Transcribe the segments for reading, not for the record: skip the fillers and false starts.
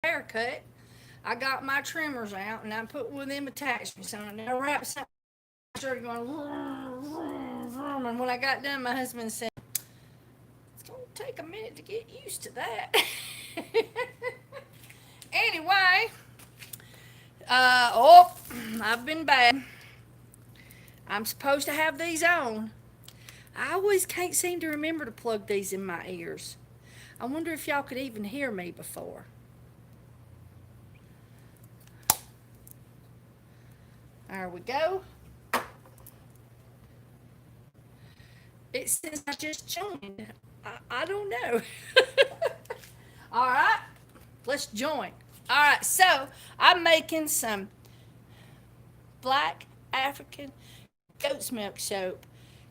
haircut, I got my trimmers out and I put one of them attachments on it. I wrapped something. I started going, vroom, vroom, vroom. And when I got done, my husband said, "It's going to take a minute to get used to that." Anyway, I've been bad. I'm supposed to have these on. I always can't seem to remember to plug these in my ears. I wonder if y'all could even hear me before. There we go. It says I just joined. I don't know. All right, let's join. All right, so I'm making some black African goat's milk soap,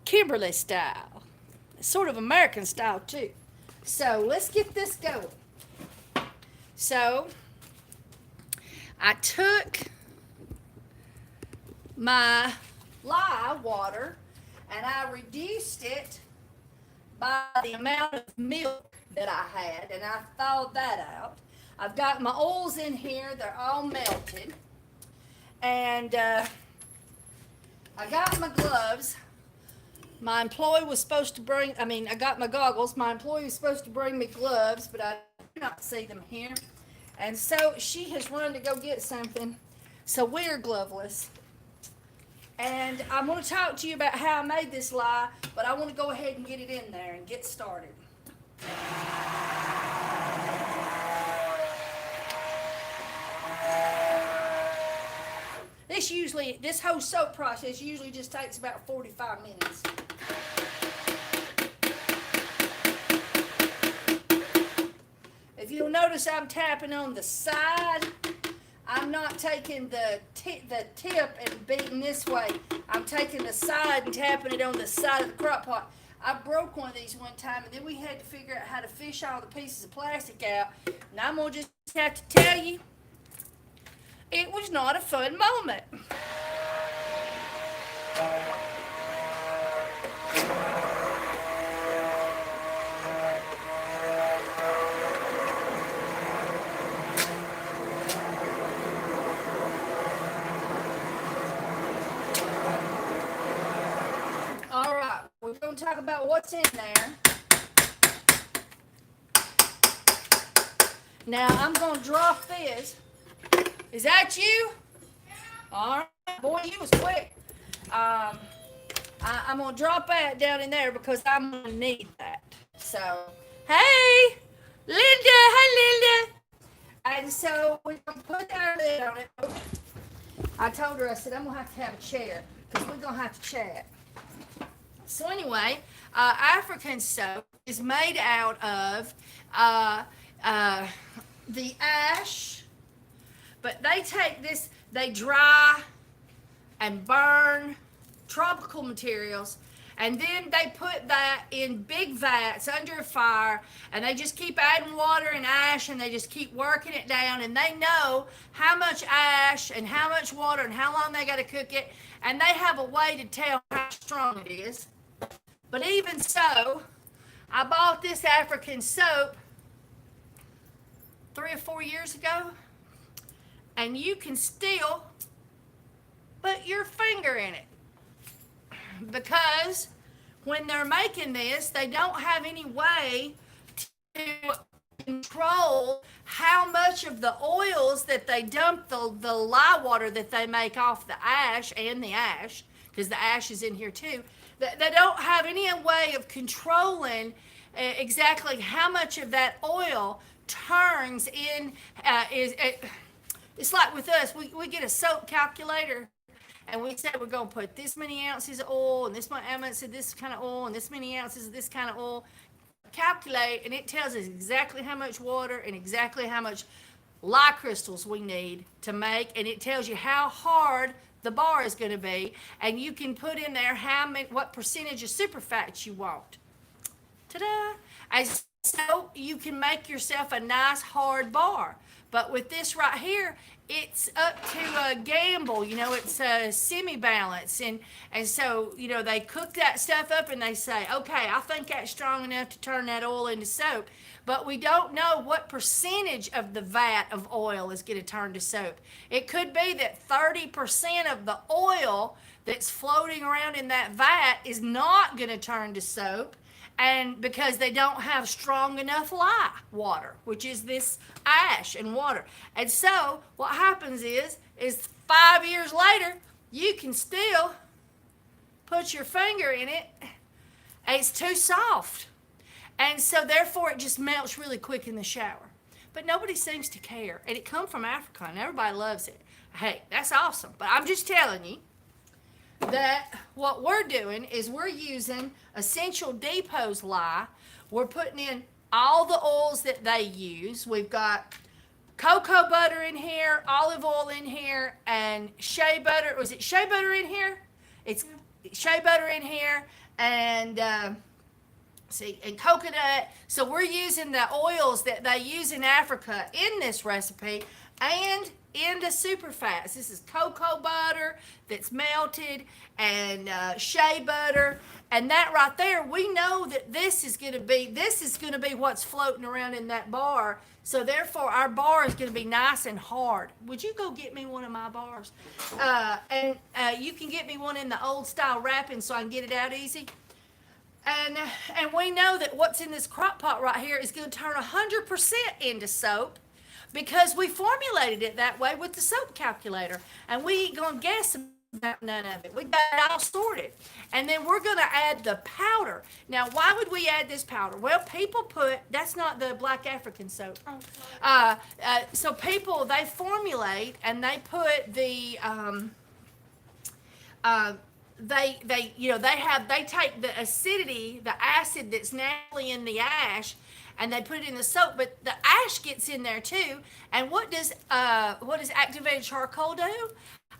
Kimberly style. It's sort of American style too. So let's get this going. So I took my lye water and I reduced it by the amount of milk that I had, and I thawed that out. I've got my oils in here, they're all melted. And I got my gloves. My employee was supposed to bring, I got my goggles. My employee was supposed to bring me gloves, but I do not see them here. And so she has run to go get something. So we're gloveless. And I'm going to talk to you about how I made this lye, but I want to go ahead and get it in there and get started. This whole soap process usually just takes about 45 minutes. If you'll notice, I'm tapping on the side. I'm not taking the tip and beating this way. I'm taking the side and tapping it on the side of the crock pot. I broke one of these one time, and then we had to figure out how to fish all the pieces of plastic out. And I'm going to just have to tell you, it was not a fun moment. All right, we're going to talk about what's in there. Now, I'm going to drop this. Is that you? All right, boy, you was quick. I'm going to drop that down in there because I'm going to need that. So, hey, Linda. Hi, Linda. And so we're going to put our lid on it. I told her, I said, I'm going to have a chair because we're going to have to chat. So anyway, African soap is made out of the ash, but they take this, they dry and burn tropical materials, and then they put that in big vats under a fire, and they just keep adding water and ash, and they just keep working it down, and they know how much ash and how much water and how long they got to cook it, and they have a way to tell how strong it is. But even so, I bought this African soap 3 or 4 years ago, and you can still put your finger in it, because when they're making this, they don't have any way to control how much of the oils that they dump the lye water that they make off the ash, and the ash, because the ash is in here too. They don't have any way of controlling exactly how much of that oil turns in. It's like with us, we get a soap calculator, and we say we're going to put this many ounces of oil, and this many ounces of this kind of oil, and this many ounces of this kind of oil. Calculate, and it tells us exactly how much water and exactly how much lye crystals we need to make, and it tells you how hard the bar is going to be, and you can put in there what percentage of superfats you want. Ta-da! And so you can make yourself a nice hard bar. But with this right here, it's up to a gamble. It's a semi-balance, and so they cook that stuff up and they say, okay, I think that's strong enough to turn that oil into soap. but we don't know what percentage of the vat of oil is going to turn to soap. It could be that 30% of the oil that's floating around in that vat is not going to turn to soap, and because they don't have strong enough lye water, which is this ash and water. And so what happens is 5 years later, you can still put your finger in it, and it's too soft. And so therefore it just melts really quick in the shower. But nobody seems to care. And it comes from Africa and everybody loves it. Hey, that's awesome. But I'm just telling you that what we're doing is we're using Essential Depot's lye. We're putting in all the oils that they use. We've got cocoa butter in here, olive oil in here, and shea butter. Was it shea butter in here? It's shea butter in here, and and coconut. So we're using the oils that they use in Africa in this recipe and in the super fats. This is cocoa butter that's melted and shea butter, and that right there, we know that this is going to be what's floating around in that bar. So therefore our bar is going to be nice and hard. Would you go get me one of my bars? And you can get me one in the old style wrapping so I can get it out easy. And we know that what's in this crock pot right here is going to turn 100% into soap, because we formulated it that way with the soap calculator. And we ain't going to guess about none of it. We got it all sorted. And then we're going to add the powder. Now, why would we add this powder? Well, people that's not the black African soap. So people, they formulate and they put the, they take the acidity, the acid that's naturally in the ash, and they put it in the soap, but the ash gets in there too. And what does activated charcoal do?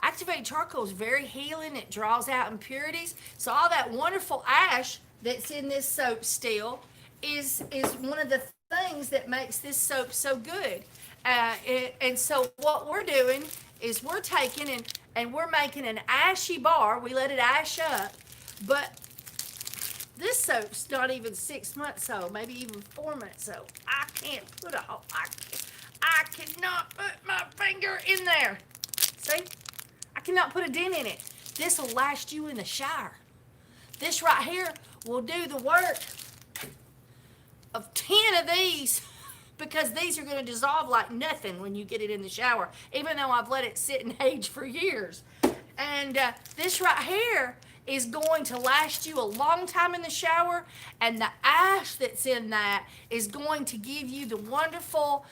Activated charcoal is very healing. It draws out impurities. So all that wonderful ash that's in this soap still is one of the things that makes this soap so good. And so what we're doing is we're taking and we're making an ashy bar. We let it ash up, but this soap's not even 6 months old, maybe even 4 months old. I cannot put my finger in there. See? I cannot put a dent in it. This will last you in the shower. This right here will do the work of 10 of these, because these are going to dissolve like nothing when you get it in the shower, even though I've let it sit and age for years. And this right here is going to last you a long time in the shower, and the ash that's in that is going to give you the wonderful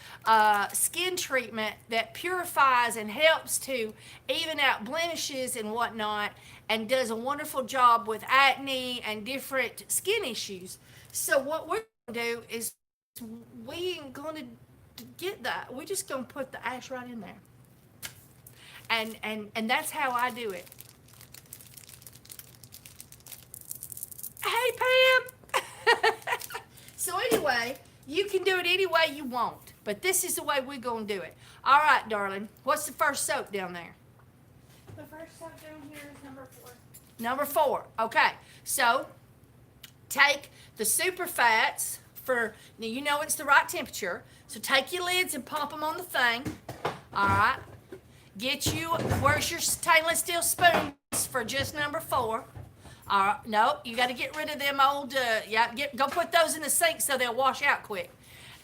skin treatment that purifies and helps to even out blemishes and whatnot, and does a wonderful job with acne and different skin issues. So what we're going to do is we ain't going to get that. We're just going to put the ash right in there. And that's how I do it. Hey, Pam. So anyway, you can do it any way you want, but this is the way we're going to do it. All right, darling. What's the first soap down there? The first soap down here is number 4. Number 4. Okay. So take the super fats now you know it's the right temperature. So take your lids and pump them on the thing. All right. Where's your stainless steel spoons for just number 4? No, you got to get rid of them old. Go put those in the sink so they'll wash out quick,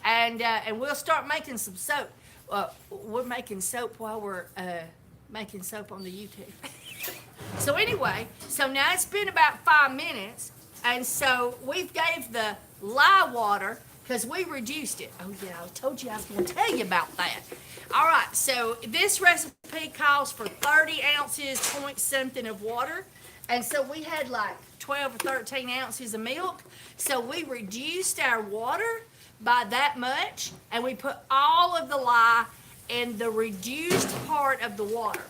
and we'll start making some soap. We're making soap while we're making soap on the YouTube. So anyway, now it's been about 5 minutes, and so we've gave the lye water because we reduced it. Oh yeah, I told you I was going to tell you about that. All right, so this recipe calls for 30 ounces, point something of water. And so we had like 12 or 13 ounces of milk. So we reduced our water by that much, and we put all of the lye in the reduced part of the water.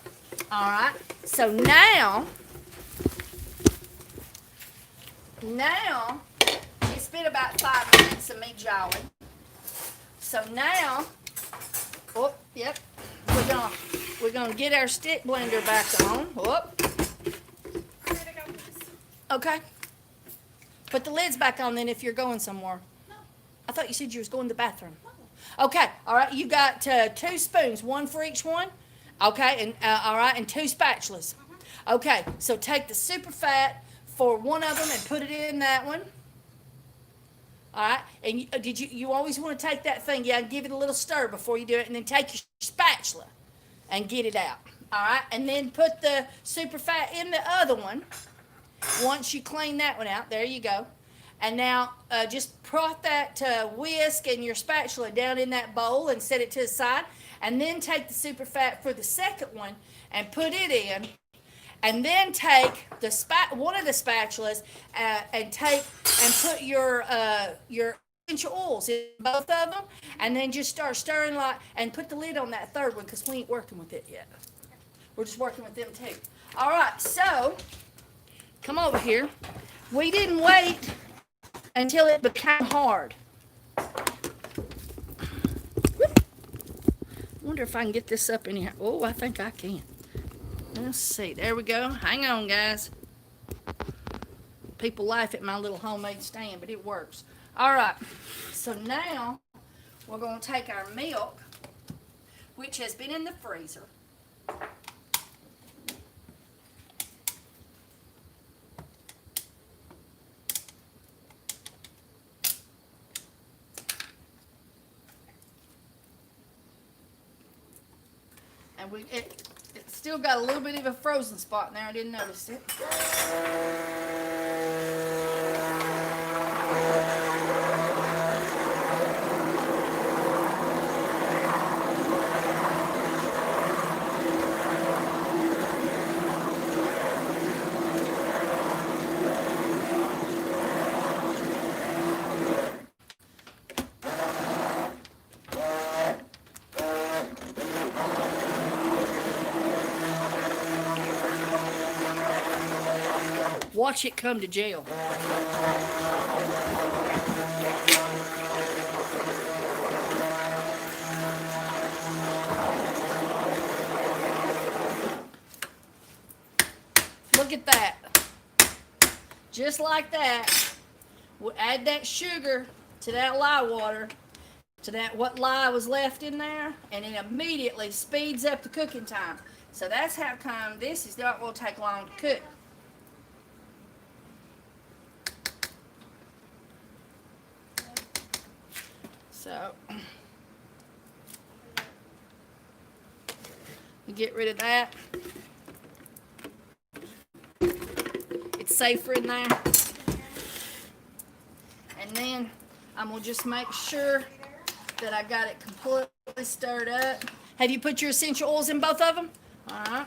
All right. So now it's been about 5 minutes of me jawing. So now, we're gonna get our stick blender back on. Okay. Put the lids back on then if you're going somewhere. No. I thought you said you was going to the bathroom. Okay, all right. You got 2 spoons, one for each one. Okay, and all right, and 2 spatulas. Okay, so take the super fat for one of them and put it in that one. All right, and you always want to take that thing, yeah, and give it a little stir before you do it, and then take your spatula and get it out. All right, and then put the super fat in the other one. Once you clean that one out, there you go. And now just prop that whisk and your spatula down in that bowl and set it to the side. And then take the super fat for the second one and put it in. And then take one of the spatulas and put your essential oils in both of them, and then just start stirring and put the lid on that third one because we ain't working with it yet. We're just working with them too. All right, so come over here. We didn't wait until it became hard. Wonder if I can get this up in here. Oh, I think I can. Let's see. There we go. Hang on, guys. People laugh at my little homemade stand, but it works. All right. So now we're going to take our milk, which has been in the freezer. And it's still got a little bit of a frozen spot in there. I didn't notice it. Watch it come to jail. Look at that. Just like that. We'll add that sugar to that lye water, to that what lye was left in there, and it immediately speeds up the cooking time. So that's how come this is not going to take long to cook. So, we get rid of that. It's safer in there. And then I'm going to just make sure that I got it completely stirred up. Have you put your essential oils in both of them? All right.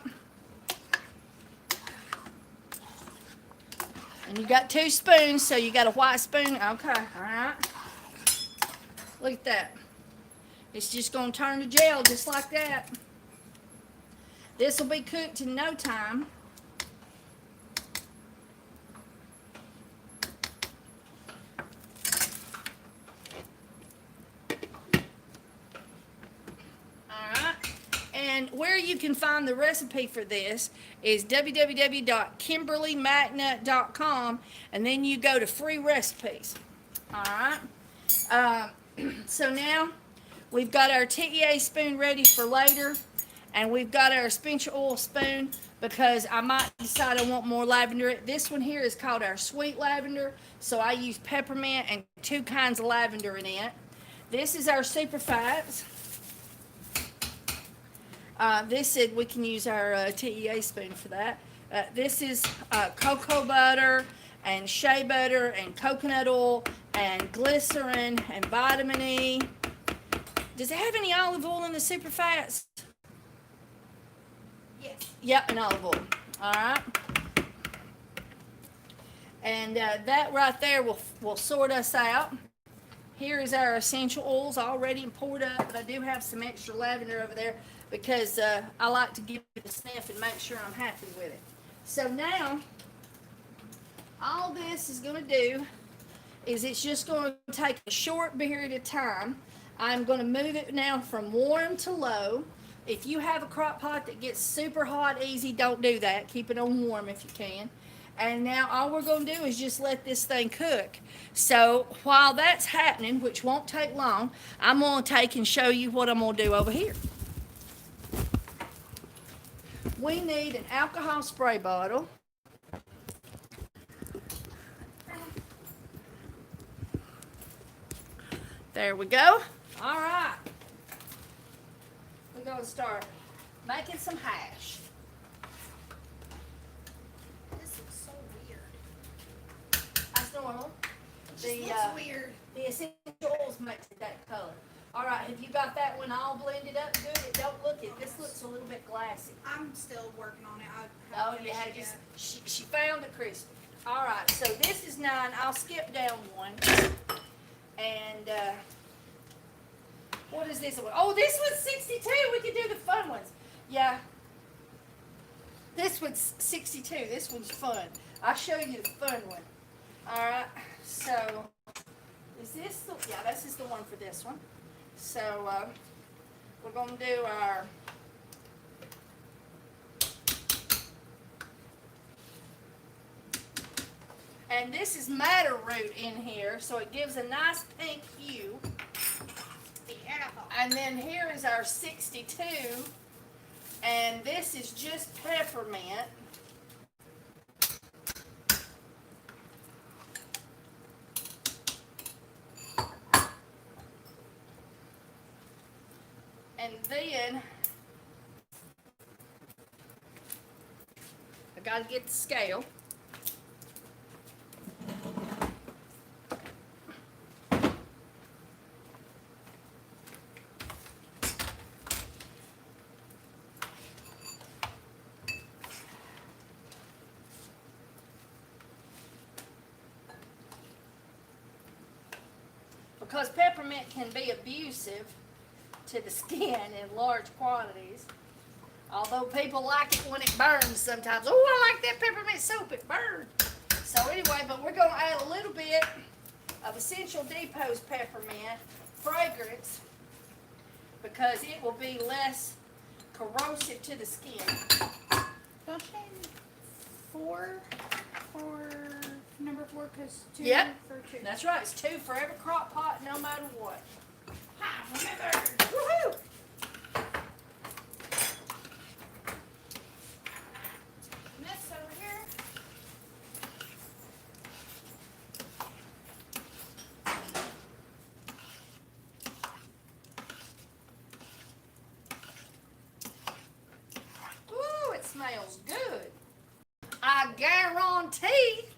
And you got 2 spoons, so you got a white spoon. Okay, all right. Look at that. It's just going to turn to gel just like that. This will be cooked in no time. Alright. And where you can find the recipe for this is www.kimberlymagna.com, and then you go to free recipes. Alright. So now we've got our TEA spoon ready for later, and we've got our essential oil spoon because I might decide I want more lavender. This one here is called our sweet lavender, so I use peppermint and 2 kinds of lavender in it. This is our super fats. We can use our TEA spoon for that. This is cocoa butter and shea butter and coconut oil and glycerin and vitamin E. Does it have any olive oil in the super fats? Yes. Yep, and olive oil. All right. And that right there will sort us out. Here is our essential oils already poured up, but I do have some extra lavender over there because I like to give it a sniff and make sure I'm happy with it. So now, all this is going to do is it's just going to take a short period of time. I'm going to move it now from warm to low. If you have a crock pot that gets super hot easy, don't do that. Keep it on warm if you can. And now all we're going to do is just let this thing cook. So while that's happening, which won't take long, I'm going to take and show you what I'm going to do over here. We need an alcohol spray bottle. There we go. All right. We're going to start making some hash. This looks so weird. That's normal. It just looks weird. The essential oils makes it that color. All right, have you got that one all blended up good? It don't look it. This looks a little bit glassy. I'm still working on it. Oh, yeah, she found it, Christy. All right, so this is 9. I'll skip down one. And what is this one? Oh, this one's 62. We can do the fun ones. Yeah. This one's 62. This one's fun. I'll show you the fun one. All right, so is this the, yeah, this is the one for this one. So we're going to do our and this is madder root in here, so it gives a nice pink hue. And then here is our 62, and this is just peppermint. And then I gotta get the scale. Because peppermint can be abusive to the skin in large quantities. Although people like it when it burns sometimes. Oh, I like that peppermint soap, it burns. So anyway, but we're going to add a little bit of Essential Depot's peppermint fragrance because it will be less corrosive to the skin. Don't you need 4 for number 4? Because 2 Yep. for 2. That's right, it's 2 for every crock pot, no matter what. Ah, remember. Woohoo! This over here. Ooh, it smells good. I guarantee.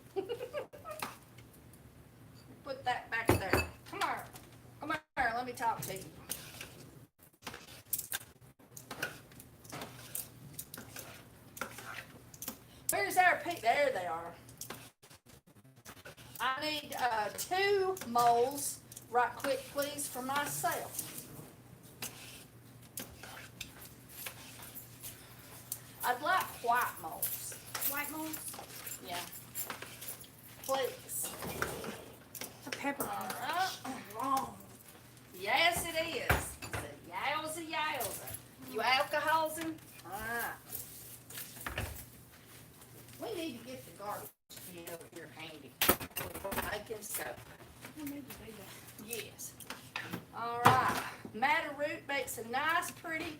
Put that back there. Come here. Come here. Let me talk to you. Where's our pig? There they are. I need 2 moles right quick, please, for myself. I'd like white moles. White molds. Yeah. Please. For peppermint. All right. Wrong. Yes, it is. It's a yowza. You alcoholizing? All right. We need to get the garbage can over here handy. We're making soap. I need to do that. Yes. All right. Madder root makes a nice, pretty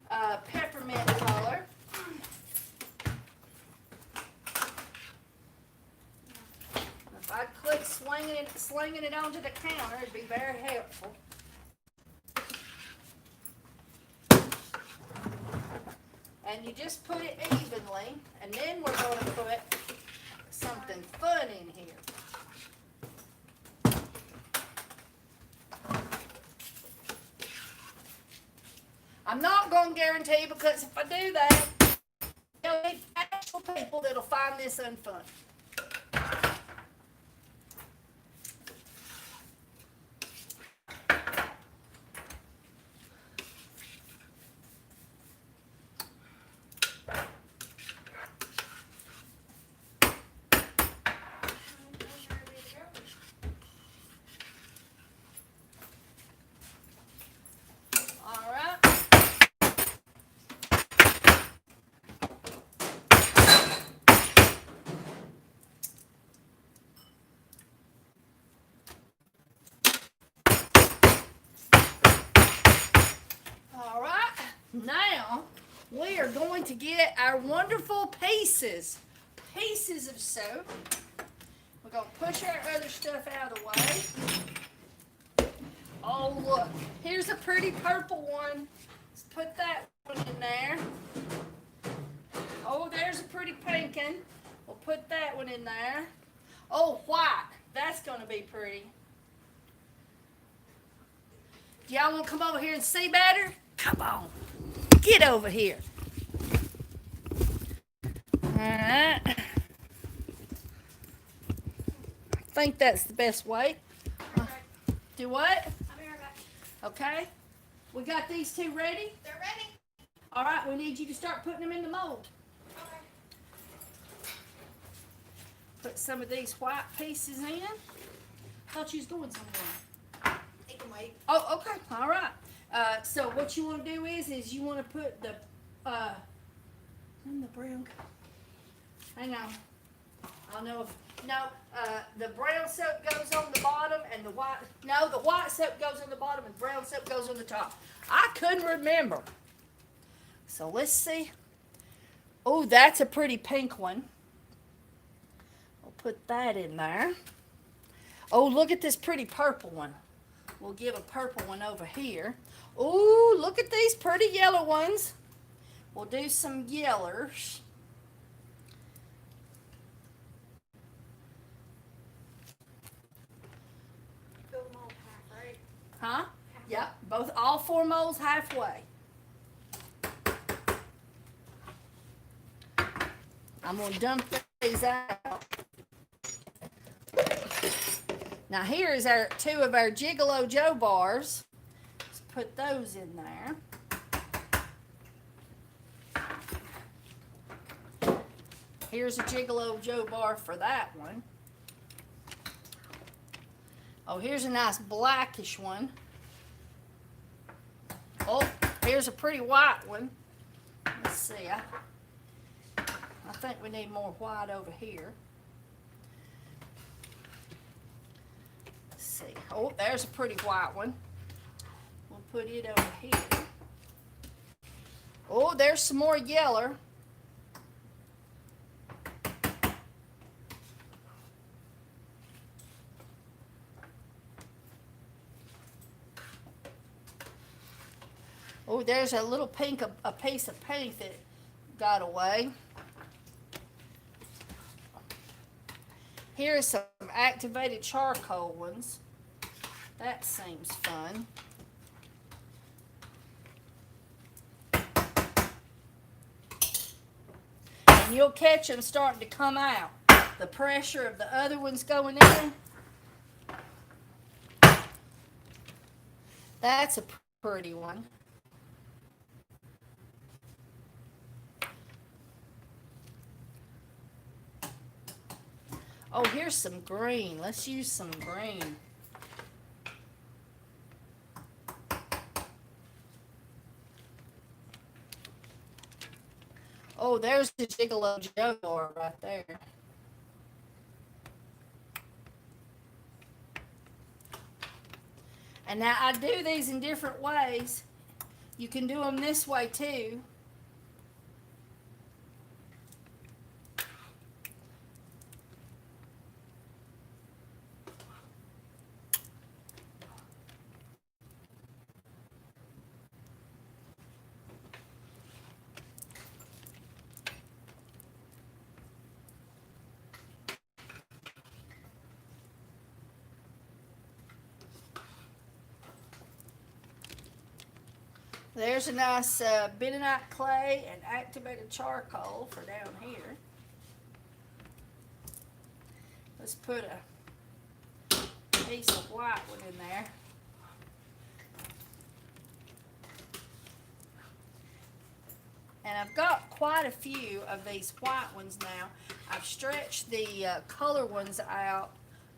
peppermint color. If I quit slinging it onto the counter, it'd be very helpful. And you just put it evenly, and then we're going to put something fun in here. I'm not going to guarantee, because if I do that, there'll be actual people that'll find this unfun. All right. now we are going to get our wonderful pieces of soap. We're going to push our other stuff out of the way. Oh, look, here's a pretty purple one. Let's put that one in there. Oh, there's a pretty pink one. We'll put that one in there. Oh, white. That's going to be pretty. Do y'all want to come over here and see better? Come on. Get over here. Alright. I think that's the best way. Do what? I'll be right back. Okay. We got these two ready? They're ready. Alright, we need you to start putting them in the mold. Okay. Put some of these white pieces in. Thought you was going somewhere. It can wait. Oh, okay. All right. So what you want to do is you want to put the in the brown. Hang on. I don't know if the brown soap goes on the bottom and the white. No, the white soap goes on the bottom and brown soap goes on the top. I couldn't remember. So let's see. Oh, that's a pretty pink one. We'll put that in there. Oh, look at this pretty purple one. We'll give a purple one over here. Ooh, look at these pretty yellow ones. We'll do some yellers. Fill them all half, right? Huh? Yep, all 4 molds halfway. I'm going to dump these out. Now here's our 2 of our Gigolo Joe bars. Let's put those in there. Here's a Gigolo Joe bar for that one. Oh, here's a nice blackish one. Oh, here's a pretty white one. Let's see. I think we need more white over here. Let's see. Oh, there's a pretty white one. We'll put it over here. Oh, there's some more yeller. Oh, there's a little pink, a piece of pink that got away. Here's some activated charcoal ones. That seems fun. And you'll catch them starting to come out. The pressure of the other ones going in. That's a pretty one. Oh, here's some green. Let's use some green. Oh, there's the Gigolo Joe bar right there. And now I do these in different ways. You can do them this way too. There's a nice bentonite clay and activated charcoal for down here. Let's put a piece of white one in there. And I've got quite a few of these white ones now. I've stretched the color ones out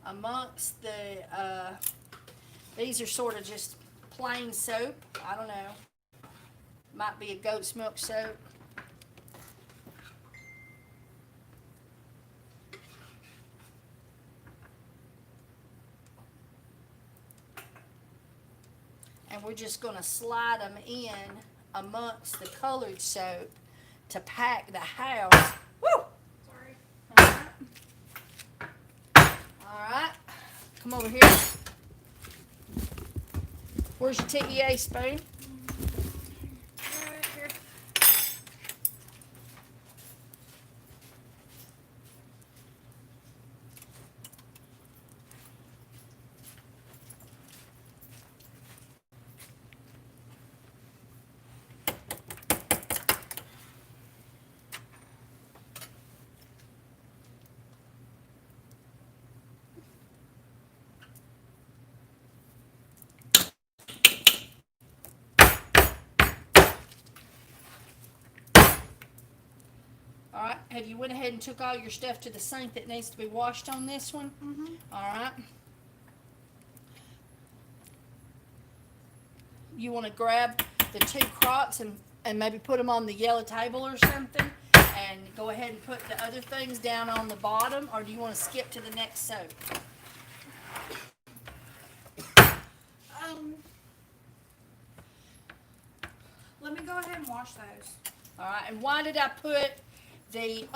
amongst the, these are sort of just plain soap. I don't know. Might be a goat's milk soap. And we're just going to slide them in amongst the colored soap to pack the house. Woo! Sorry. All right. Come over here. Where's your TEA spoon? Right here. All right. Have you went ahead and took all your stuff to the sink that needs to be washed on this one? Mm-hmm. All right. You want to grab the 2 crocs and maybe put them on the yellow table or something, and go ahead and put the other things down on the bottom, or do you want to skip to the next soap? Let me go ahead and wash those. All right. And why did I put the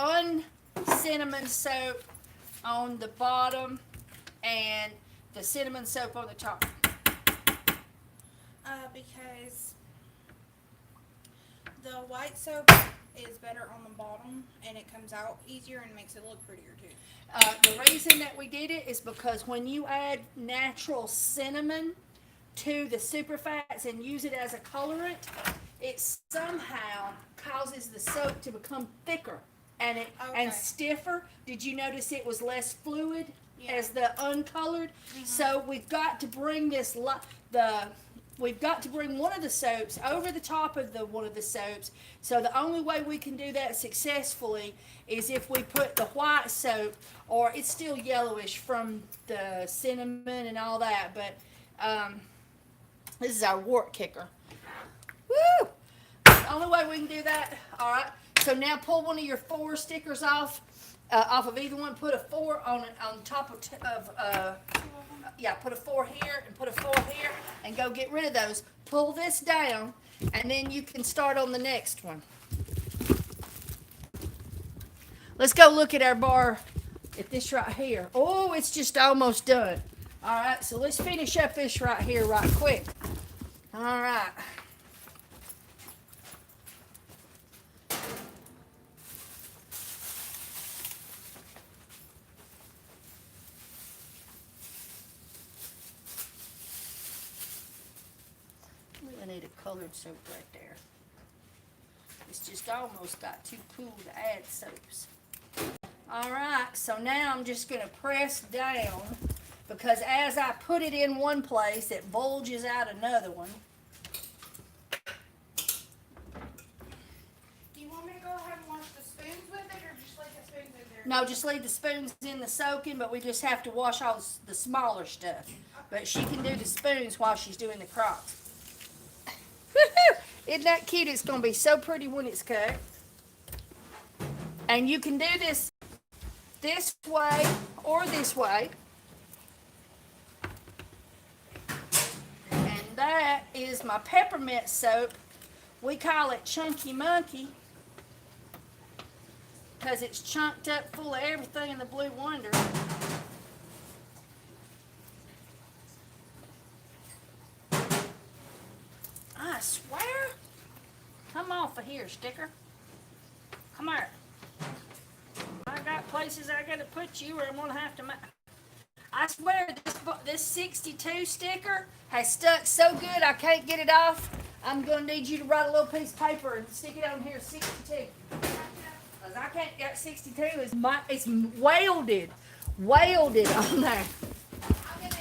cinnamon soap on the bottom and the cinnamon soap on the top? Because the white soap is better on the bottom and it comes out easier and makes it look prettier too. The reason that we did it is because when you add natural cinnamon to the superfats and use it as a colorant, it somehow causes the soap to become thicker and Okay. stiffer. Did you notice it was less fluid Yeah. as the uncolored? So we've got to bring we've got to bring one of the soaps over the top of one of the soaps. So the only way we can do that successfully is if we put the white soap, or it's still yellowish from the cinnamon and all that, but this is our wart kicker. Woo! The only way we can do that. All right. So now pull one of your 4 stickers off of either one. Put a 4 on top put a 4 here and put a 4 here, and go get rid of those. Pull this down, and then you can start on the next one. Let's go look at our bar at this right here. Oh, it's just almost done. All right, so let's finish up this right here right quick. All right. Really need a colored soap right there. It's just almost got too cool to add soaps. All right, so now I'm just going to press down, because as I put it in one place, it bulges out another one. Do you want me to go ahead and wash the spoons with it or just leave the spoons in there? No, just leave the spoons in the soaking, but we just have to wash all the smaller stuff. But she can do the spoons while she's doing the crocs. Woohoo! Isn't that cute? It's going to be so pretty when it's cut. And you can do this way or this way. And that is my peppermint soap. We call it Chunky Monkey because it's chunked up full of everything in the Blue Wonder. I swear. Come off of here, sticker. Come here. I got places I gotta put you, or I'm gonna have to I swear this 62 sticker has stuck so good I can't get it off. I'm gonna need you to write a little piece of paper and stick it on here, 62. Cause I can't get 62. It's welded on there. I'll get it.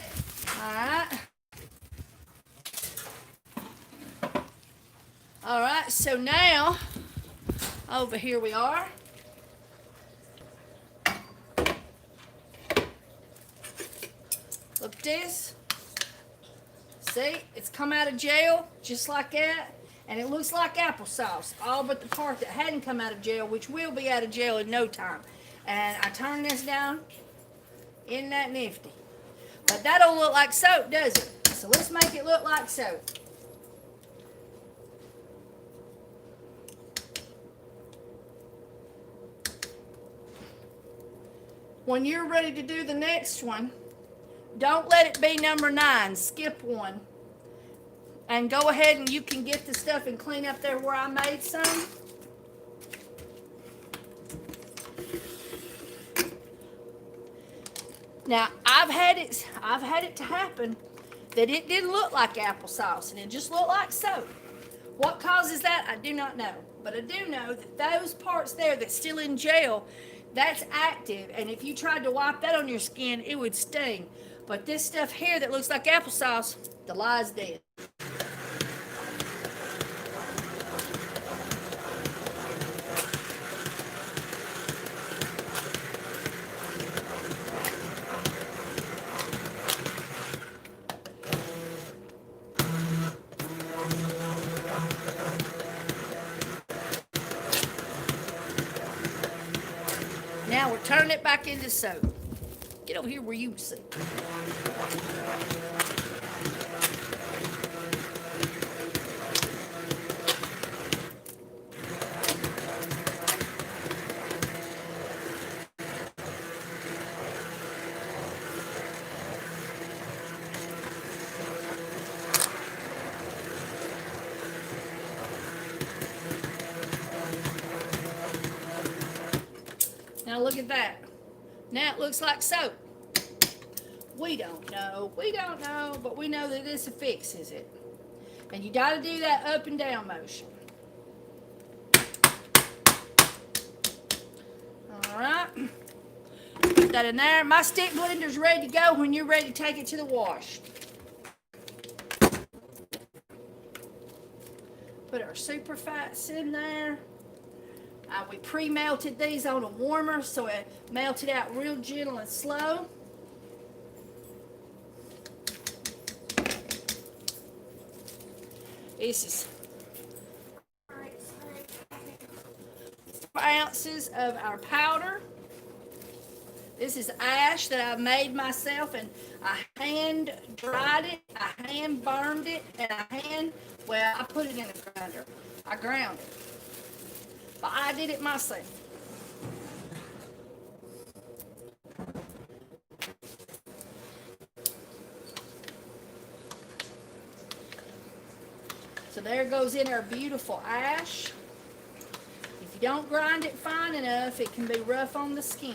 All right. All right, so now, over here we are. Look at this. See, it's come out of jail just like that, and it looks like applesauce, all but the part that hadn't come out of jail, which will be out of jail in no time. And I turn this down. Isn't that nifty? But that don't look like soap, does it? So let's make it look like soap. when you're ready to do the next one, don't let it be number 9. Skip one. And go ahead and you can get the stuff and clean up there where I made some. Now, I've had it to happen that it didn't look like applesauce and it just looked like soap. What causes that, I do not know. But I do know that those parts there that's still in gel, that's active. And if you tried to wipe that on your skin, it would sting. But this stuff here that looks like applesauce, the lie's dead. Now we're turning it back into soap. Get over here where you see. Now look at that. Now it looks like soap. We don't know, but we know that this fixes it. And you gotta do that up and down motion. All right, put that in there. My stick blender's ready to go when you're ready to take it to the wash. Put our super fats in there. We pre-melted these on a warmer so it melted out real gentle and slow. This is 4 ounces of our powder. This is ash that I made myself, and I hand dried it, I hand burned it, and I put it in a grinder. I ground it. But I did it myself. So there goes in our beautiful ash. If you don't grind it fine enough, it can be rough on the skin.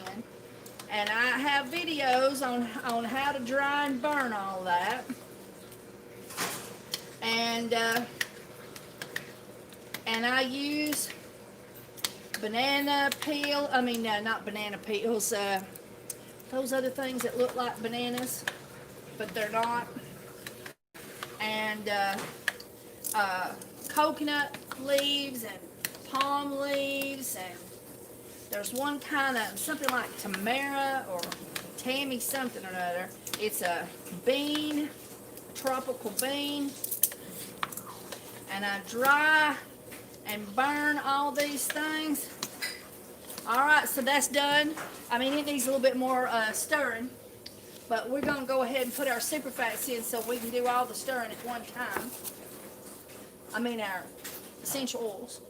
And I have videos on how to dry and burn all that. And I use banana peel, not banana peels, those other things that look like bananas, but they're not. And coconut leaves and palm leaves, and there's one kind of, something like Tamara or Tammy something or another. It's a bean, tropical bean. And I dry and burn all these things. All right, so that's done. It needs a little bit more stirring, but we're gonna go ahead and put our super fats in so we can do all the stirring at one time. Our essential oils.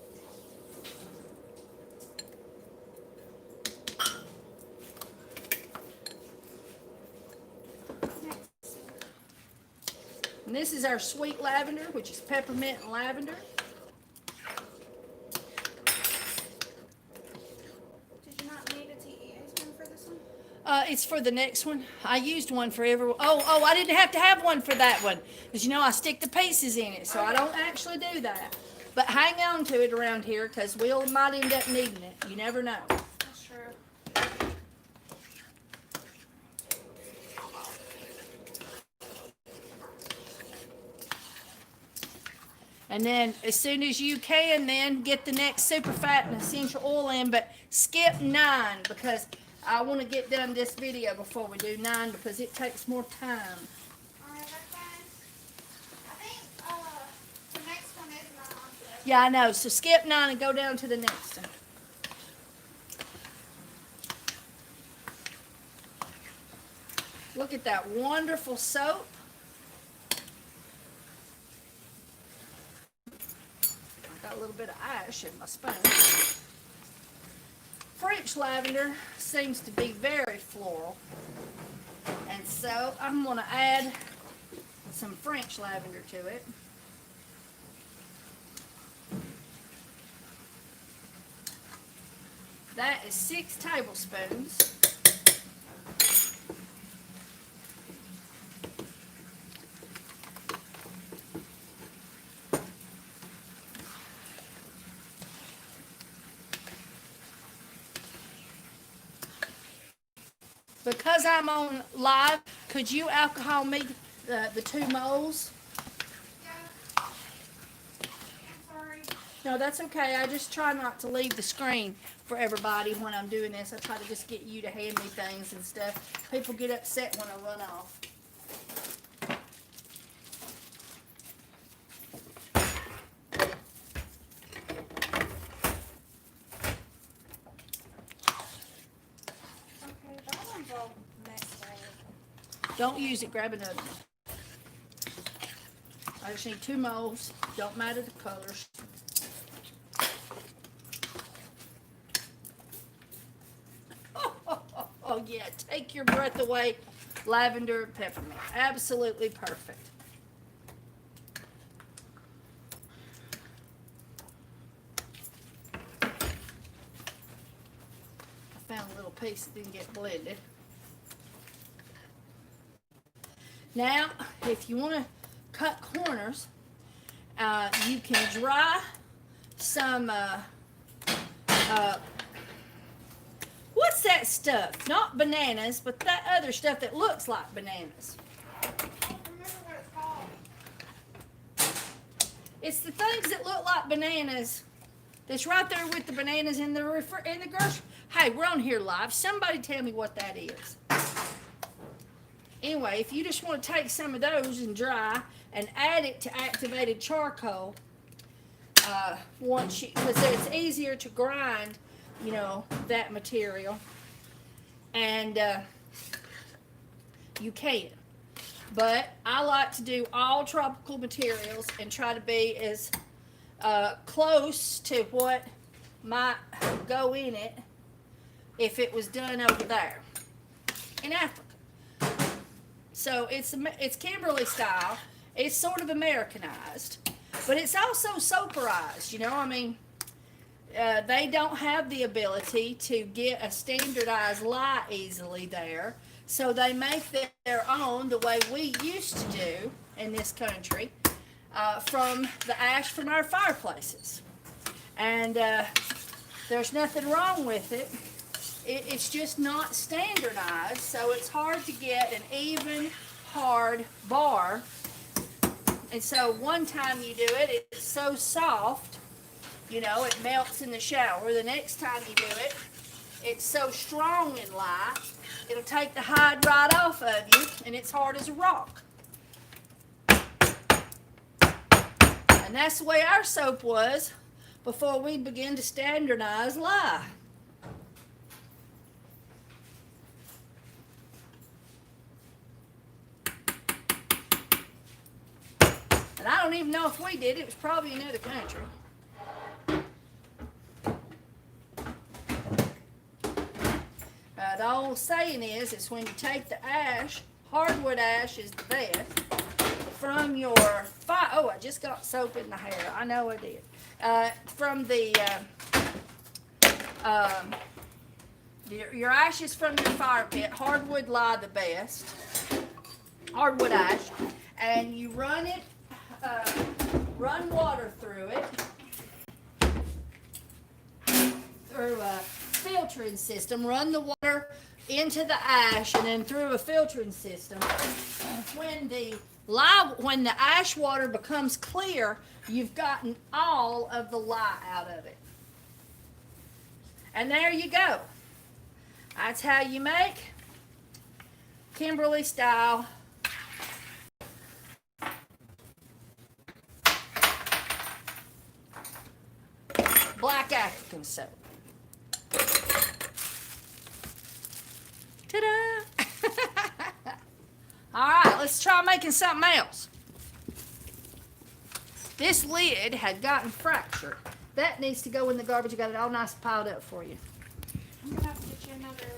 And this is our sweet lavender, which is peppermint and lavender. It's for the next one. I used one for every. Oh, I didn't have to have one for that one, because I stick the pieces in it, so I don't actually do that. But hang on to it around here, because we might end up needing it. You never know. That's true. And then as soon as you can, then get the next super fat and essential oil in, but skip 9 because I want to get done this video before we do 9 because it takes more time. Alright, that's fine. I think the next one is not on today. Yeah, I know. So skip 9 and go down to the next one. Look at that wonderful soap. I got a little bit of ash in my spoon. French lavender seems to be very floral. And so I'm going to add some French lavender to it. That is 6 tablespoons. Because I'm on live, could you alcohol me the 2 moles? Yeah. I'm sorry. No, that's okay. I just try not to leave the screen for everybody when I'm doing this. I try to just get you to hand me things and stuff. People get upset when I run off. Okay, that one's all messed up. Don't use it. Grab another one. I just need 2 moles. Don't matter the colors. Oh, yeah. Take your breath away. Lavender and peppermint. Absolutely perfect. I found a little piece that didn't get blended. Now, if you want to cut corners, you can dry some, what's that stuff? Not bananas, but that other stuff that looks like bananas. I don't remember what it's called. It's the things that look like bananas that's right there with the bananas in the in the grocery. Hey, we're on here live. Somebody tell me what that is. Anyway, if you just want to take some of those and dry and add it to activated charcoal, because it's easier to grind, you know, that material, and you can. But I like to do all tropical materials and try to be as close to what might go in it if it was done over there in Africa. So it's Kimberly style. It's sort of Americanized, but it's also soaperized. You know, I mean, they don't have the ability to get a standardized lye easily there, so they make their own the way we used to do in this country, from the ash from our fireplaces. And there's nothing wrong with it. It's just not standardized, so it's hard to get an even, hard bar. And so one time you do it, it's so soft, you know, it melts in the shower. The next time you do it, it's so strong and light, it'll take the hide right off of you, and it's hard as a rock. And that's the way our soap was before we began to standardize lye. And I don't even know if we did. It was probably another country. The old saying is when you take the ash, hardwood ash is the best, from your fire. Oh, I just got soap in the hair. I know I did. From the your ashes from your fire pit, hardwood lie the best. Hardwood ash, and you run it. Run water through it, through a filtering system. Run the water into the ash and then through a filtering system. When the ash water becomes clear, you've gotten all of the lye out of it. And there you go. That's how you make Kimberly style black African soap. Ta-da! All right, let's try making something else. This lid had gotten fractured. That needs to go in the garbage. I got it all nice piled up for you. another.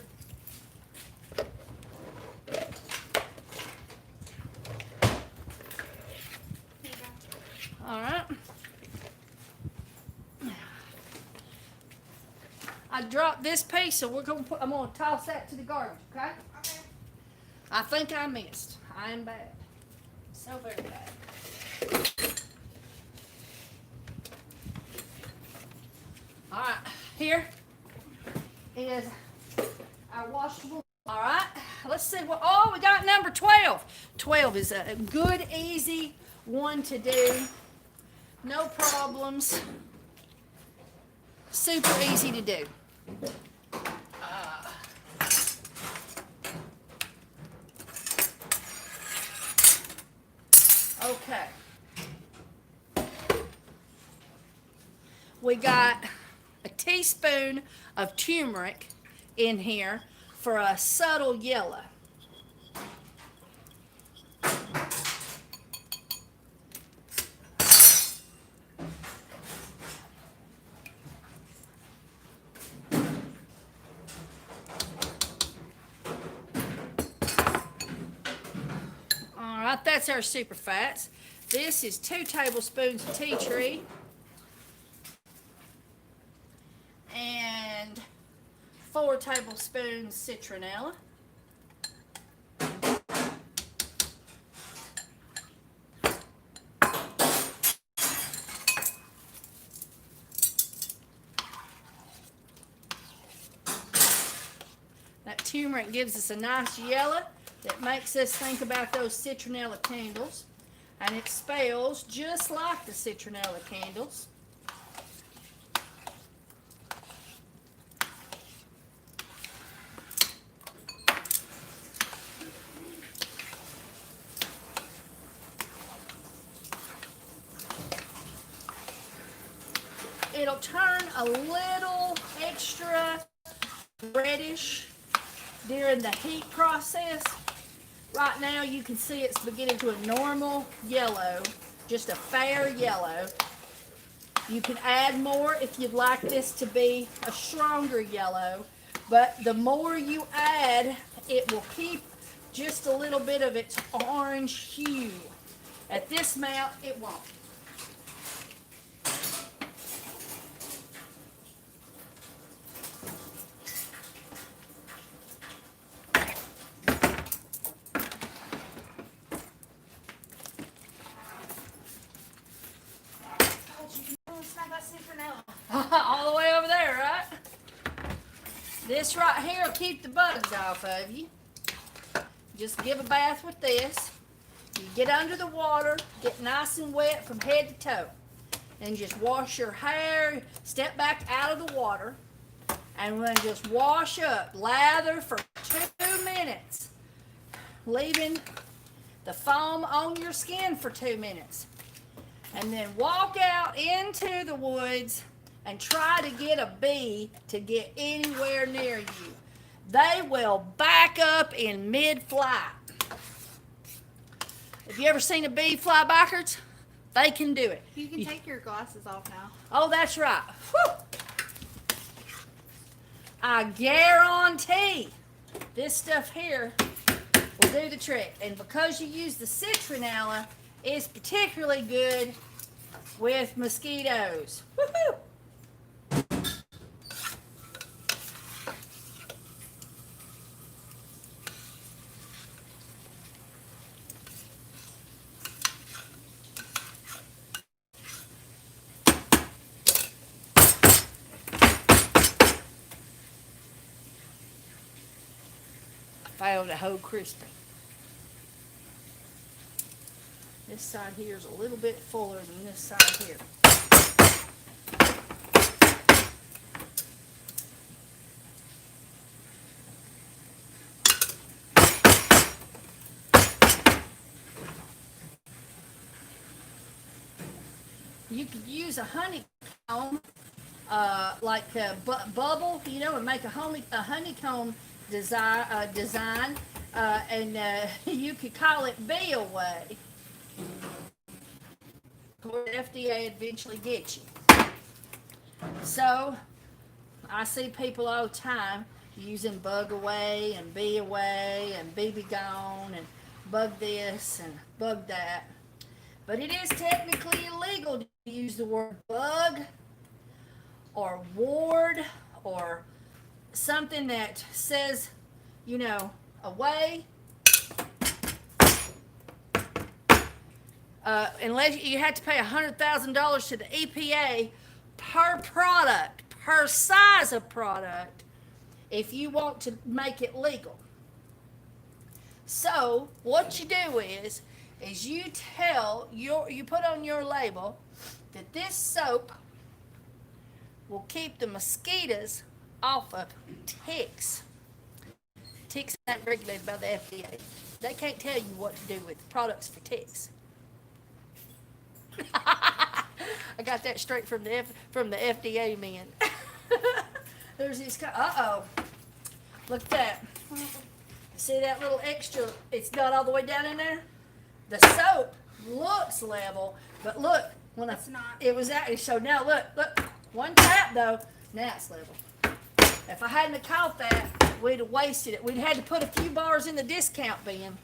Here you go. All right. I dropped this piece, so I'm gonna toss that to the garbage, okay? Okay. I think I missed. I am bad. So very bad. All right, here is our washable. All right, let's see what, oh, we got number 12. 12 is a good, easy one to do. No problems. Super easy to do. Okay. We got a teaspoon of turmeric in here for a subtle yellow. All right, that's our super fats. This is 2 tablespoons of tea tree and 4 tablespoons citronella. That turmeric gives us a nice yellow that makes us think about those citronella candles. And it spells just like the citronella candles. It'll turn a little extra reddish during the heat process. Right now you can see it's beginning to a normal yellow, just a fair yellow. You can add more if you'd like this to be a stronger yellow, but the more you add, it will keep just a little bit of its orange hue. At this amount, it won't. All the way over there, right? This right here will keep the bugs off of you. Just give a bath with this. You get under the water, get nice and wet from head to toe. And just wash your hair, step back out of the water, and then just wash up. Lather for 2 minutes, leaving the foam on your skin for 2 minutes. And then walk out into the woods and try to get a bee to get anywhere near you. They will back up in mid-flight. Have you ever seen a bee fly backwards? They can do it. You can take your glasses off now. Oh, that's right. Whew. I guarantee this stuff here will do the trick. And because you use the citronella, it's particularly good with mosquitoes. Woohoo! Found a whole crispy. This side here is a little bit fuller than this side here. You could use a honeycomb, like a bubble, you know, and make a honeycomb design, and you could call it Bee Away. Of course, FDA eventually gets you. So, I see people all the time using Bug Away and Bee Away and BB Gone and Bug this and Bug that. But it is technically illegal to use the word bug or ward or something that says, away. Unless you have to pay $100,000 to the EPA per product, per size of product, if you want to make it legal. So what you do is you put on your label that this soap will keep the mosquitoes off of ticks. Ticks aren't regulated by the FDA. They can't tell you what to do with products for ticks. I got that straight from the FDA man. There's these. Look at that. See that little extra? It's not all the way down in there. The soap looks level, but look when It's not. It was actually so. Now look, one tap though. Now it's level. If I hadn't have caught that, we'd have wasted it. We'd had to put a few bars in the discount bin.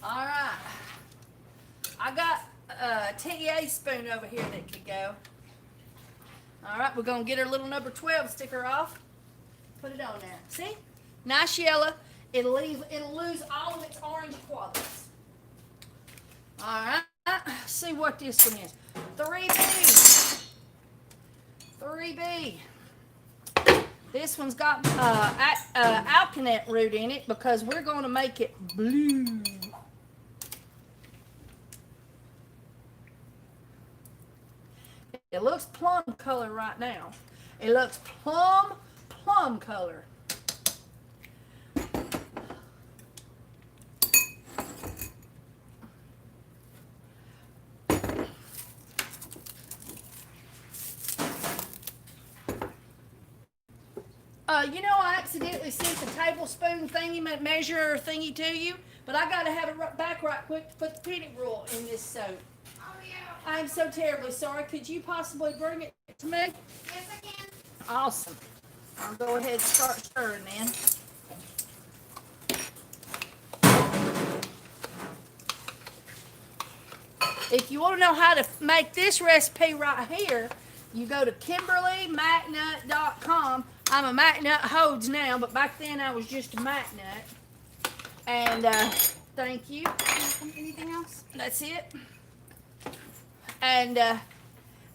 All right. I got a TA spoon over here that could go. All right, we're gonna get our little number 12 sticker off. Put it on there. See? Nice yellow. It'll lose all of its orange qualities. All right. See what this one is. 3B. 3B. This one's got alkanet root in it because we're going to make it blue. It looks plum color right now. It looks plum color. I accidentally sent the tablespoon thingy measure thingy to you, but I gotta have it back right quick to put the penny roll in this soap. Oh yeah. I'm so terribly sorry. Could you possibly bring it to me? Yes, I can. Awesome. I'll go ahead and start stirring then. If you want to know how to make this recipe right here, you go to KimberlyMacNut.com. I'm a MacNut Hodes now, but back then I was just a MacNut. And thank you. Anything else? That's it. And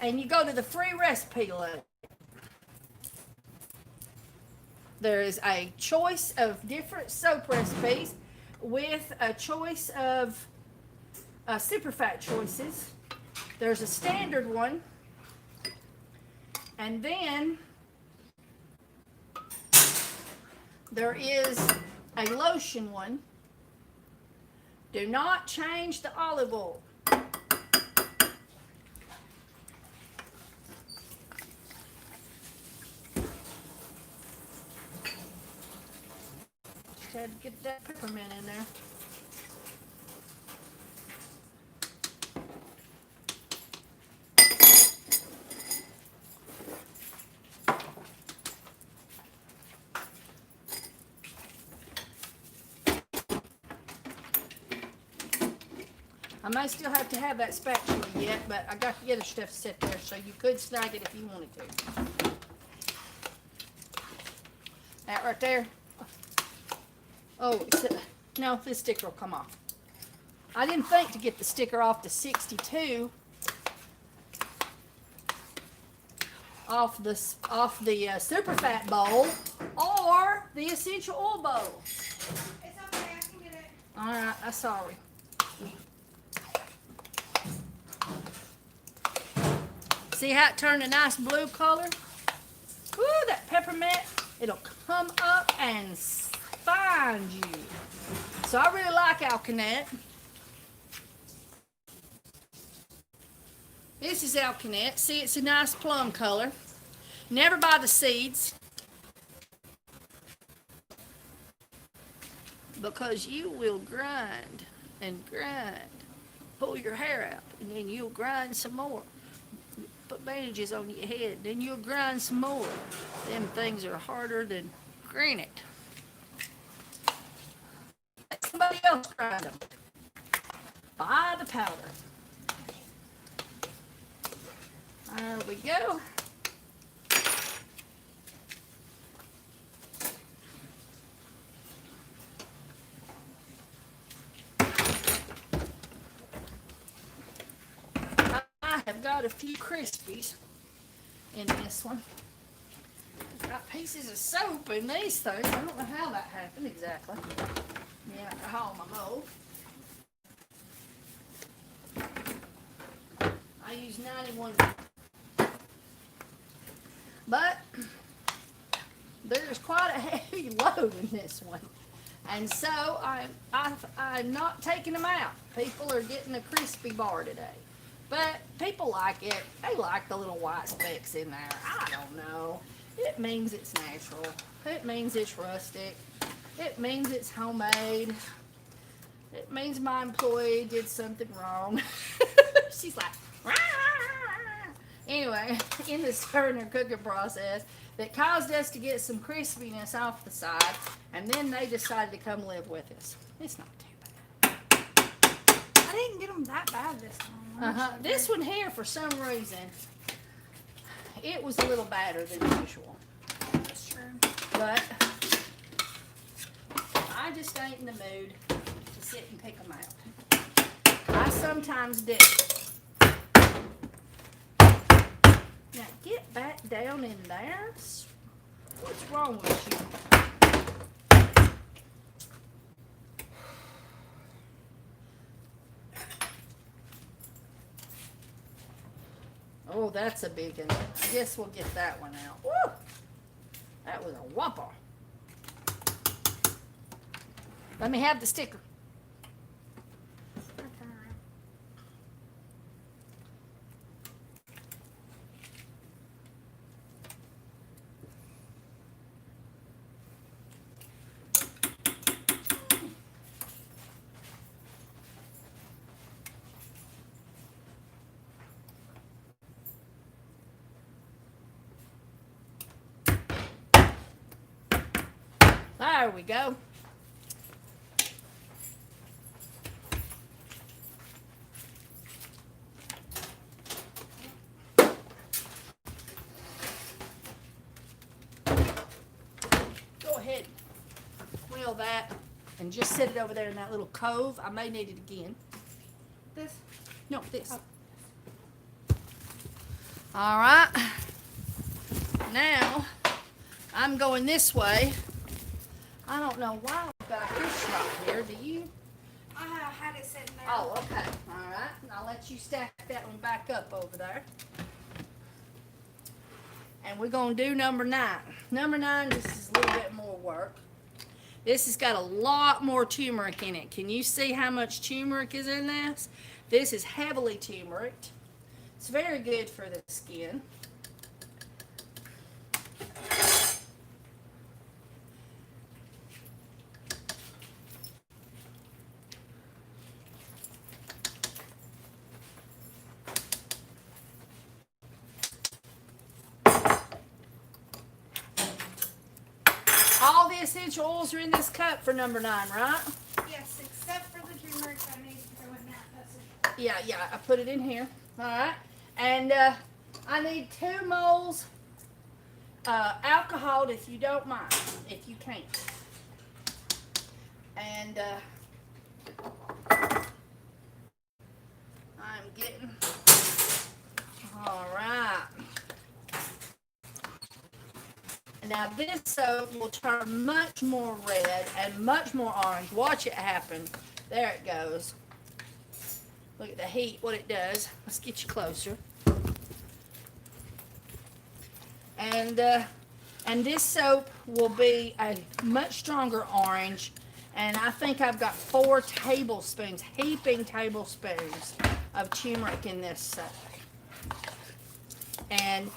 you go to the free recipe link. There is a choice of different soap recipes with a choice of super fat choices. There's a standard one, and then there is a lotion one. Do not change the olive oil. Just had to get that peppermint in there. I may still have to have that spatula yet, but I got the other stuff set there, so you could snag it if you wanted to. That right there. Oh, no, this sticker will come off. I didn't think to get the sticker off the 62 off the super fat bowl or the essential oil bowl. It's okay, I can get it. All right, I'm sorry. See how it turned a nice blue color? Woo, that peppermint, it'll come up and find you. So I really like alkanet. This is alkanet. See, it's a nice plum color. Never buy the seeds, because you will grind and grind, pull your hair out, and then you'll grind some more. put bandages on your head. Then you'll grind some more. Them things are harder than granite. Let somebody else grind them. Buy the powder. There we go. I have got a few Crispies in this one. I've got pieces of soap in these things. I don't know how that happened exactly. Yeah, I haul my mold. I use 91. But there's quite a heavy load in this one. And so I'm not taking them out. People are getting a crispy bar today. But people like it. They like the little white specks in there. I don't know. It means it's natural. It means it's rustic. It means it's homemade. It means my employee did something wrong. She's like, rah, rah, rah. Anyway, in the stirring or cooking process that caused us to get some crispiness off the side, and then they decided to come live with us. It's not too bad. I didn't get them that bad this time. This one here, for some reason, it was a little badder than usual. That's true. But I just ain't in the mood to sit and pick them out. I sometimes do. Now get back down in there. What's wrong with you? Oh, that's a big one. I guess we'll get that one out. Woo! That was a whopper. Let me have the sticker. I'll turn around. There we go. Go ahead, wheel that, and just set it over there in that little cove. I may need it again. This. No, this. Oh. All right. Now, I'm going this way. I don't know why I've got a fish right here. Do you? I had it sitting there. Oh, okay. All right. I'll let you stack that one back up over there. And we're going to do number 9. Number 9, this is a little bit more work. This has got a lot more turmeric in it. Can you see how much turmeric is in this? This is heavily turmeric. It's very good for the skin. All the essential oils are in this cup for number 9, right? Yes, except for the turmeric that needs to go in that. That's it. Yeah, I put it in here. All right. And I need 2 moles alcohol, if you don't mind, if you can't. And I'm getting, all right. Now this soap will turn much more red and much more orange. Watch it happen. There it goes. Look at the heat, what it does. Let's get you closer. And this soap will be a much stronger orange. And I think I've got 4 tablespoons, heaping tablespoons of turmeric in this soap. And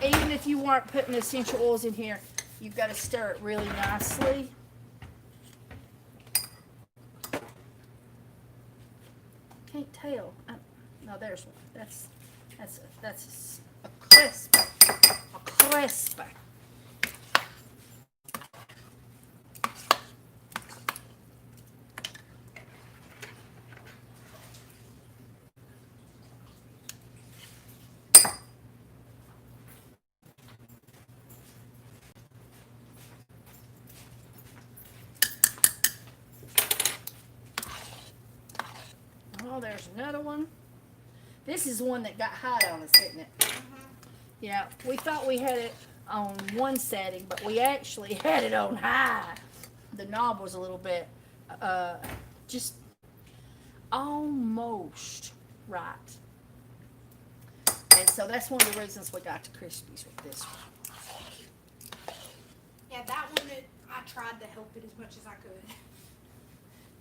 even if you weren't putting essential oils in here, you've got to stir it really nicely. Can't tell. No, there's one. That's a crisp. A crisp. Oh, there's another one. This is the one that got hot on us, isn't it? Yeah, we thought we had it on one setting, but we actually had it on high. The knob was a little bit, just almost right. And so that's one of the reasons we got the Crispies with this one. Yeah, that one, I tried to help it as much as I could.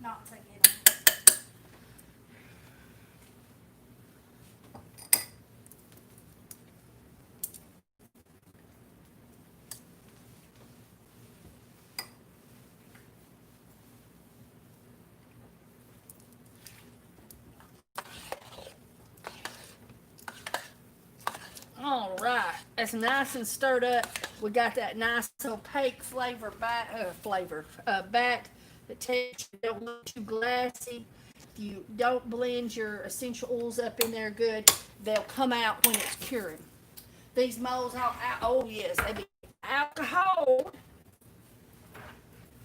Not take it on. All right, that's nice and stirred up. We got that nice opaque back that takes you don't look too glassy. If you don't blend your essential oils up in there good, they'll come out when it's curing. These molds, oh yes, they be alcohol.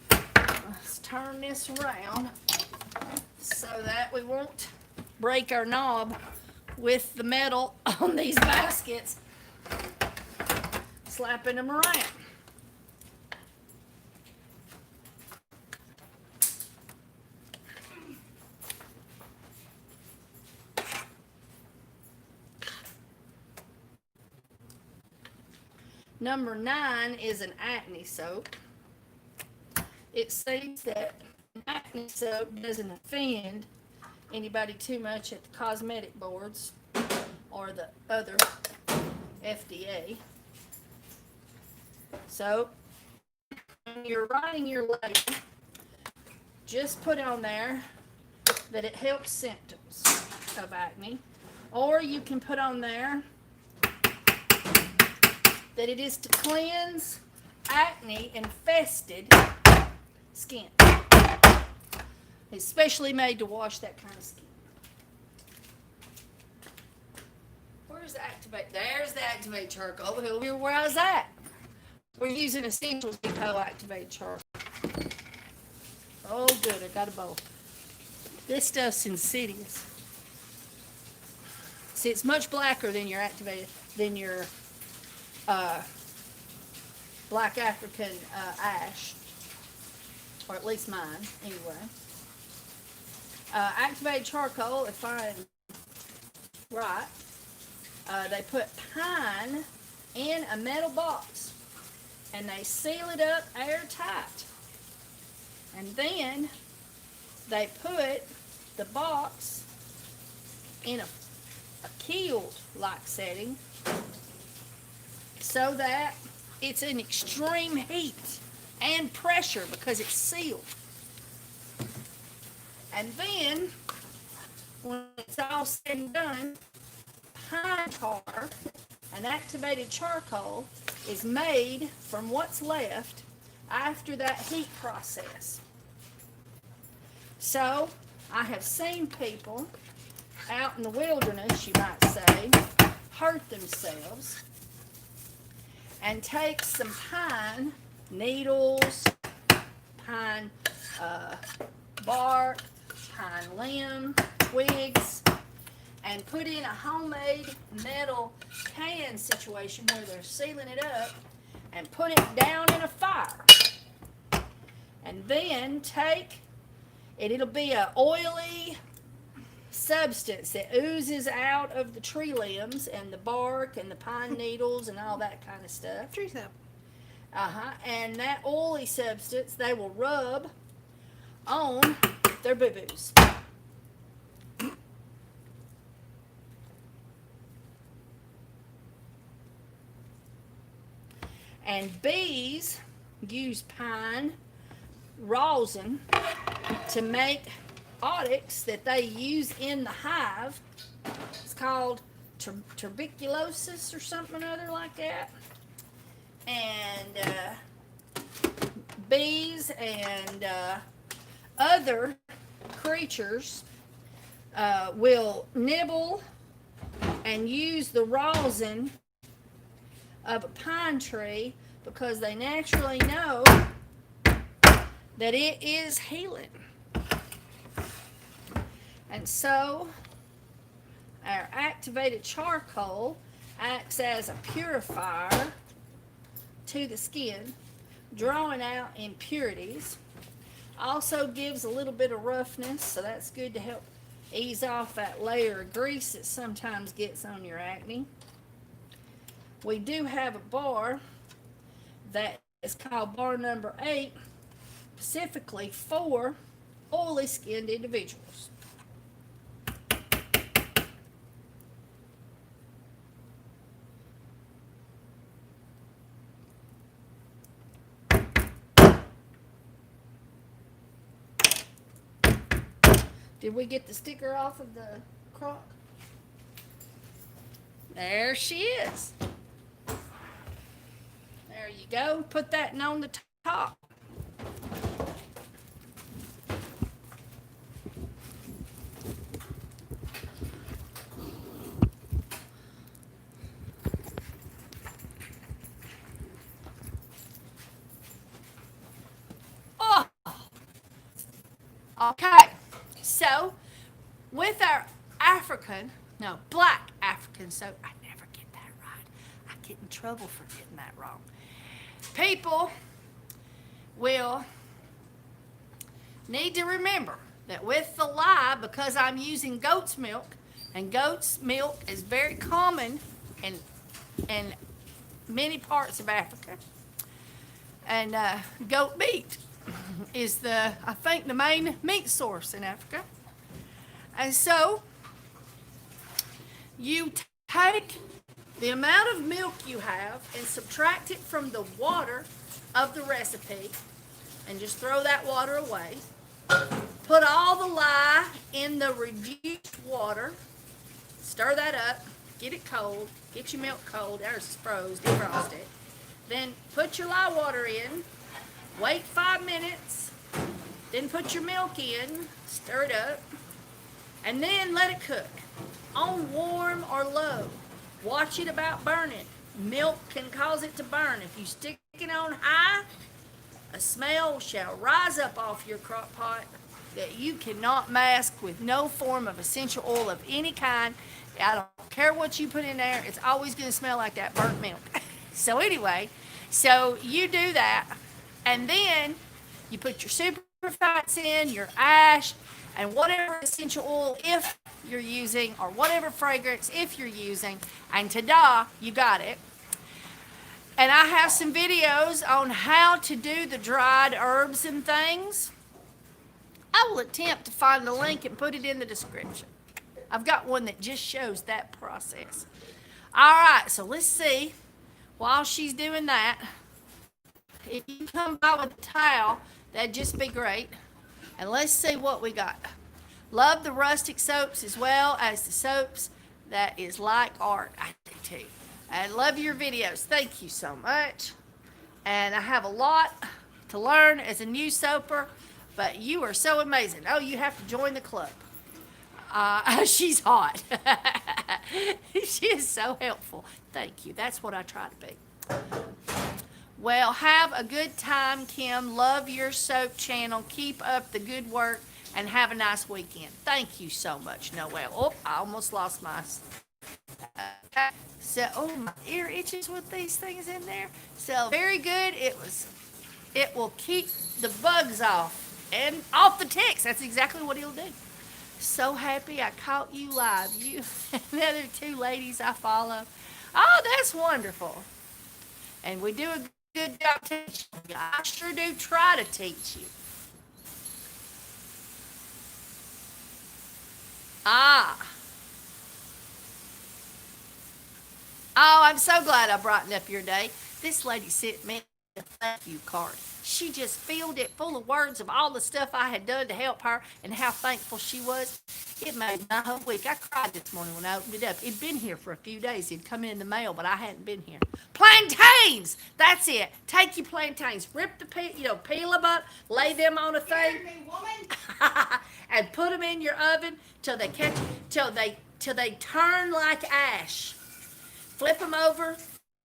Let's turn this around so that we won't break our knob with the metal on these baskets, slapping them around. Number 9 is an acne soap. It seems that acne soap doesn't offend anybody too much at the cosmetic boards or the other FDA. So when you're writing your label, just put on there that it helps symptoms of acne, or you can put on there that it is to cleanse acne infested skin. It's specially made to wash that kind of skin. Where's the Activate? There's the Activate charcoal. Where I was at. We're using Essentials Depot Activate charcoal. Oh, good. I got a bowl. This stuff's insidious. See, it's much blacker than your black African ash, or at least mine, anyway. Activate charcoal, if I'm right, they put pine in a metal box and they seal it up airtight. And then they put the box in a keeled like setting so that it's in extreme heat and pressure because it's sealed. And then when it's all said and done, pine tar, an activated charcoal, is made from what's left after that heat process. So I have seen people out in the wilderness, you might say, hurt themselves and take some pine needles, pine bark, pine limb, twigs, and put in a homemade metal can situation where they're sealing it up and put it down in a fire. And then take it, it'll be an oily substance that oozes out of the tree limbs and the bark and the pine needles and all that kind of stuff. Tree sap. And that oily substance they will rub on their boo-boos. And bees use pine rosin to make onyx that they use in the hive. It's called tuberculosis or something or other like that. And bees and other creatures will nibble and use the rosin of a pine tree because they naturally know that it is healing. And so our activated charcoal acts as a purifier to the skin, drawing out impurities. Also gives a little bit of roughness, so that's good to help ease off that layer of grease that sometimes gets on your acne. We do have a bar that is called bar number 8, specifically for oily skinned individuals. Did we get the sticker off of the crock? There she is. There you go. Put that on the top. Oh. Okay. So, with our black African soap, I never get that right. I get in trouble for getting that wrong. People will need to remember that with the lye, because I'm using goat's milk, and goat's milk is very common in many parts of Africa, and goat meat is I think the main meat source in Africa. And so you take the amount of milk you have and subtract it from the water of the recipe and just throw that water away. Put all the lye in the reduced water, stir that up, get it cold, get your milk cold, there's it's froze, defrost it. Then put your lye water in, wait 5 minutes, then put your milk in, stir it up, and then let it cook on warm or low. Watch it about burning. Milk can cause it to burn. If you stick it on high, a smell shall rise up off your crock pot that you cannot mask with no form of essential oil of any kind. I don't care what you put in there, it's always going to smell like that burnt milk. So anyway, so you do that, and then you put your superfats in, your ash, and whatever essential oil if you're using, or whatever fragrance if you're using, and ta-da, you got it. And I have some videos on how to do the dried herbs and things. I will attempt to find the link and put it in the description. I've got one that just shows that process. All right, so let's see. While she's doing that, if you come by with a towel, that'd just be great. And let's see what we got. Love the rustic soaps as well as the soaps that is like art. I do too. And love your videos. Thank you so much. And I have a lot to learn as a new soaper, but you are so amazing. Oh, you have to join the club. She's hot. She is so helpful. Thank you. That's what I try to be. Well, have a good time, Kim. Love your soap channel. Keep up the good work and have a nice weekend. Thank you so much, Noelle. Oh, I almost lost my... So, oh, my ear itches with these things in there. So, very good. It will keep the bugs off and off the ticks. That's exactly what it'll do. So happy I caught you live. You and the other 2 ladies I follow. Oh, that's wonderful. And we do a good job teaching you. I sure do try to teach you. Ah. Oh, I'm so glad I brightened up your day. This lady sent me a thank you card. She just filled it full of words of all the stuff I had done to help her and how thankful she was. It made my whole week. I cried this morning when I opened it up. It'd been here for a few days. It'd come in the mail, but I hadn't been here. Plantains! That's it. Take your plantains. Rip the peel them up, lay them on a thing. Hear me, woman. And put them in your oven till they turn like ash. Flip them over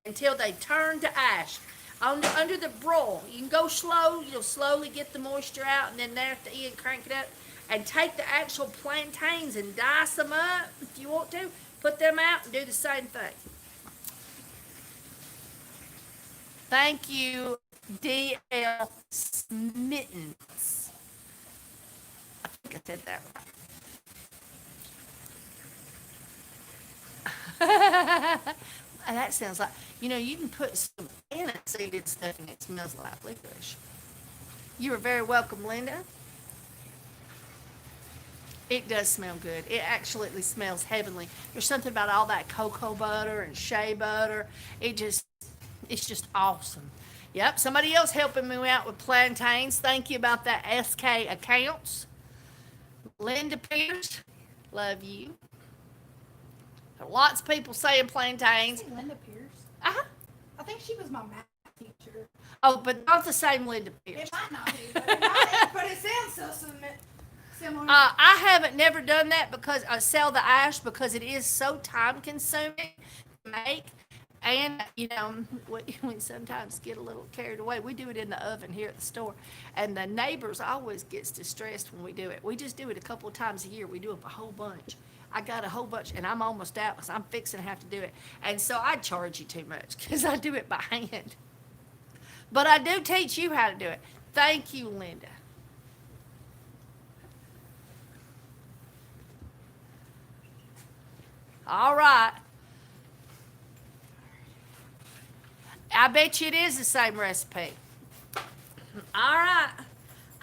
until they turn to ash. Under the broil, you can go slow. You'll slowly get the moisture out, and then there at the end, crank it up, and take the actual plantains and dice them up if you want to. Put them out and do the same thing. Thank you, D.L. Smittens. I think I said that right. And that sounds like, you can put some aniseed stuff and it smells like licorice. You are very welcome, Linda. It does smell good. It absolutely smells heavenly. There's something about all that cocoa butter and shea butter. It's just awesome. Yep, somebody else helping me out with plantains. Thank you about that SK Accounts. Linda Pierce, love you. Lots of people saying plantains. Hey, Linda Pierce. Uh-huh. I think she was my math teacher. Oh, but not the same Linda Pierce. It might not be, but it sounds so similar. I haven't never done that because I sell the ash because it is so time consuming to make. And, we sometimes get a little carried away. We do it in the oven here at the store. And the neighbors always gets distressed when we do it. We just do it a couple of times a year. We do it a whole bunch. I got a whole bunch, and I'm almost out because I'm fixing to have to do it. And so I charge you too much because I do it by hand. But I do teach you how to do it. Thank you, Linda. All right. I bet you it is the same recipe. All right.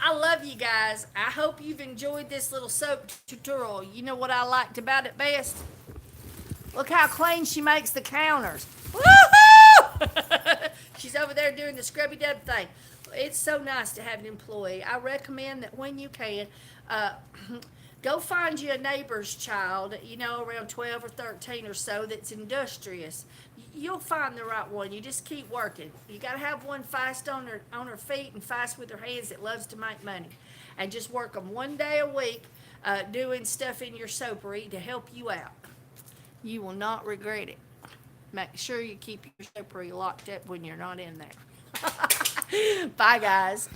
I love you guys. I hope you've enjoyed this little soap tutorial. You know what I liked about it best? Look how clean she makes the counters. Woohoo! She's over there doing the scrubby dub thing. It's so nice to have an employee. I recommend that when you can, go find you a neighbor's child, around 12 or 13 or so that's industrious. You'll find the right one. You just keep working. You got to have one fast on her feet and fast with her hands that loves to make money. And just work them one day a week doing stuff in your soapery to help you out. You will not regret it. Make sure you keep your soapery locked up when you're not in there. Bye, guys.